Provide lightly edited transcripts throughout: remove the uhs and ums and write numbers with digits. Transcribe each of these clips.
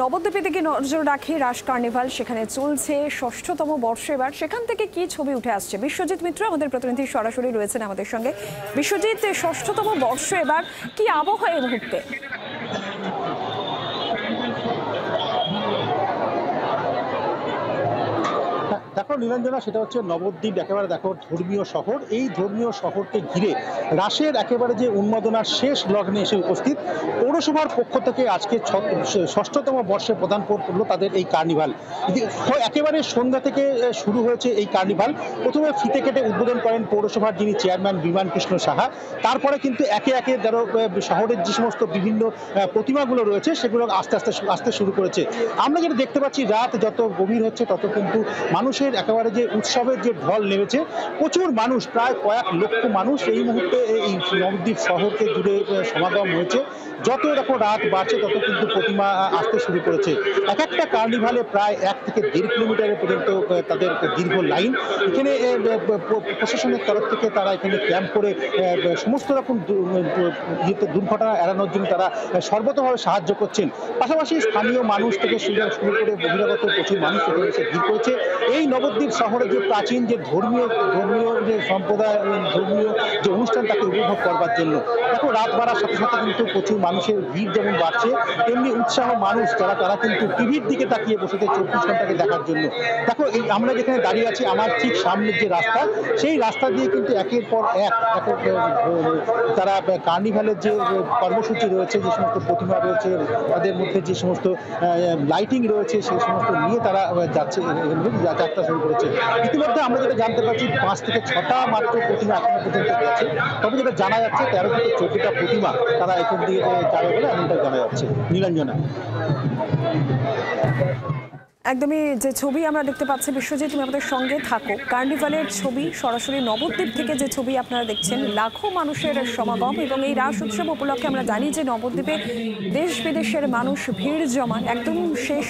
নবদ্বীপে দিকে নজর রাখি রাস কার্নিভাল, সেখানে চলছে ষষ্ঠতম বর্ষ এবার। সেখান থেকে কি ছবি উঠে আসছে? বিশ্বজিৎ মিত্র আমাদের প্রতিনিধি সরাসরি রয়েছেন আমাদের সঙ্গে। বিশ্বজিৎ, ষষ্ঠতম বর্ষ এবার, কি আবহাওয়া এই মুহূর্তে? দেখো নীলাঞ্জনা, সেটা হচ্ছে নবদ্বীপ, একেবারে দেখো ধর্মীয় শহর। এই ধর্মীয় শহরকে ঘিরে রাসের একেবারে যে উন্মাদনার শেষ লগ্নে এসে উপস্থিত। পৌরসভার পক্ষ থেকে আজকে ষষ্ঠতম বর্ষে প্রদান করলো তাদের এই কার্নিভাল। একেবারে সন্ধ্যা থেকে শুরু হয়েছে এই কার্নিভাল। প্রথমে ফিতে কেটে উদ্বোধন করেন পৌরসভার যিনি চেয়ারম্যান বিমান কৃষ্ণ সাহা। তারপরে কিন্তু একে একে ধরো শহরের যে সমস্ত বিভিন্ন প্রতিমাগুলো রয়েছে সেগুলো আস্তে আস্তে আসতে শুরু করেছে। আমরা যেটা দেখতে পাচ্ছি, রাত যত গভীর হচ্ছে তত কিন্তু মানুষের একেবারে যে উৎসবের যে ঢল নেমেছে। প্রচুর মানুষ, প্রায় কয়েক লক্ষ মানুষ এই মুহূর্তে এই নবদ্বীপ শহরকে জুড়ে সমাগম হয়েছে। যত দেখো রাত বাড়ছে তত কিন্তু প্রতিমা আসতে শুরু করেছে। এক একটা কার্নিভালে প্রায় 1 থেকে 1.5 কিলোমিটার পর্যন্ত তাদের দীর্ঘ লাইন। এখানে প্রশাসনের তরফ থেকে তারা এখানে ক্যাম্প করে সমস্ত রকম দুর্ঘটনা এড়ানোর জন্য তারা সর্বতভাবে সাহায্য করছেন। পাশাপাশি স্থানীয় মানুষ থেকে শুরু করে বহিরাগত প্রচুর মানুষ এখানে এসে ভিড় করেছে। এই নবদ্বীপ শহরে যে প্রাচীন যে ধর্মীয় যে সম্প্রদায়, ধর্মীয় যে অনুষ্ঠান, তাকে উপভোগ করবার জন্য দেখো রাত বাড়ার সাথে সাথে কিন্তু প্রচুর মানুষের ভিড় যেমন বাড়ছে, তেমনি উৎসাহ মানুষ তারা কিন্তু টিভির দিকে তাকিয়ে বসেছে 24 ঘন্টাকে দেখার জন্য। দেখো এই আমরা যেখানে দাঁড়িয়ে আছি, আমার ঠিক সামনের যে রাস্তা, সেই রাস্তা দিয়ে কিন্তু একের পর এক তারা কার্নিভালের যে কর্মসূচি রয়েছে, যে সমস্ত প্রতিমা রয়েছে, তাদের মধ্যে যে সমস্ত লাইটিং রয়েছে, সেই সমস্ত নিয়ে তারা যাচ্ছে, যাত্রা শুরু করেছে। ইতিমধ্যে আমরা যেটা জানতে পারছি, 5 থেকে 6টা মাত্র প্রতিমা এখনো পর্যন্ত গেছে। তবে যেটা জানা যাচ্ছে 13 থেকে 14টা প্রতিমা তারা এখান দিয়ে যাবে বলে এমনটা জানা যাচ্ছে। নীলাঞ্জনা, একদমই যে ছবি আমরা দেখতে পাচ্ছি, বিশ্বজিৎ তুমি আমাদের সঙ্গে থাকো। কার্নিভালের ছবি সরাসরি নবদ্বীপ থেকে যে ছবি আপনারা দেখছেন, লাখো মানুষের সমাগম। এবং এই রাস উৎসব উপলক্ষে আমরা জানি যে নবদ্বীপে দেশ বিদেশের মানুষ ভিড় জমান। একদম শেষ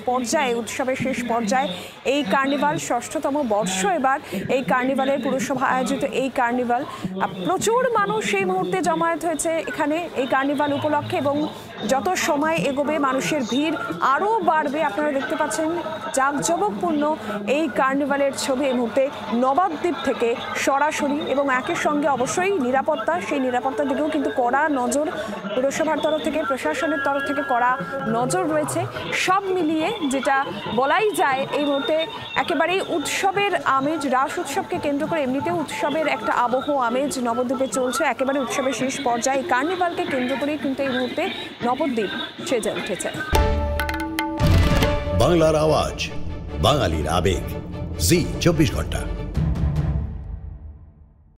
পর্যায়ে, উৎসবের শেষ পর্যায়ে এই কার্নিভাল, ষষ্ঠতম বর্ষ এবার। এই কার্নিভালের পুরসভা আয়োজিত এই কার্নিভাল, প্রচুর মানুষ এই মুহূর্তে জমায়েত হয়েছে এখানে এই কার্নিভাল উপলক্ষে। এবং যত সময় এগোবে মানুষের ভিড় আরও বাড়বে। আপনারা দেখতে পাচ্ছেন জাঁকজমকপূর্ণ এই কার্নিভালের ছবি এই মুহূর্তে নবদ্বীপ থেকে সরাসরি। এবং একের সঙ্গে অবশ্যই নিরাপত্তা, সেই নিরাপত্তার দিকেও কিন্তু কড়া নজর পুরসভার তরফ থেকে, প্রশাসনের তরফ থেকে কড়া নজর রয়েছে। সব মিলিয়ে যেটা বলাই যায়, এই মুহূর্তে একেবারেই উৎসবের আমেজ, রাস উৎসবকে কেন্দ্র করে এমনিতেও উৎসবের একটা আবহ আমেজ নবদ্বীপে চলছে। একেবারে উৎসবের শেষ পর্যায়ে কার্নিভালকে কেন্দ্র করেই কিন্তু এই মুহূর্তে নবদ্বীপ সেজে উঠেছে। বাংলার আওয়াজ, বাঙালির আবেগ, জি 24 ঘন্টা।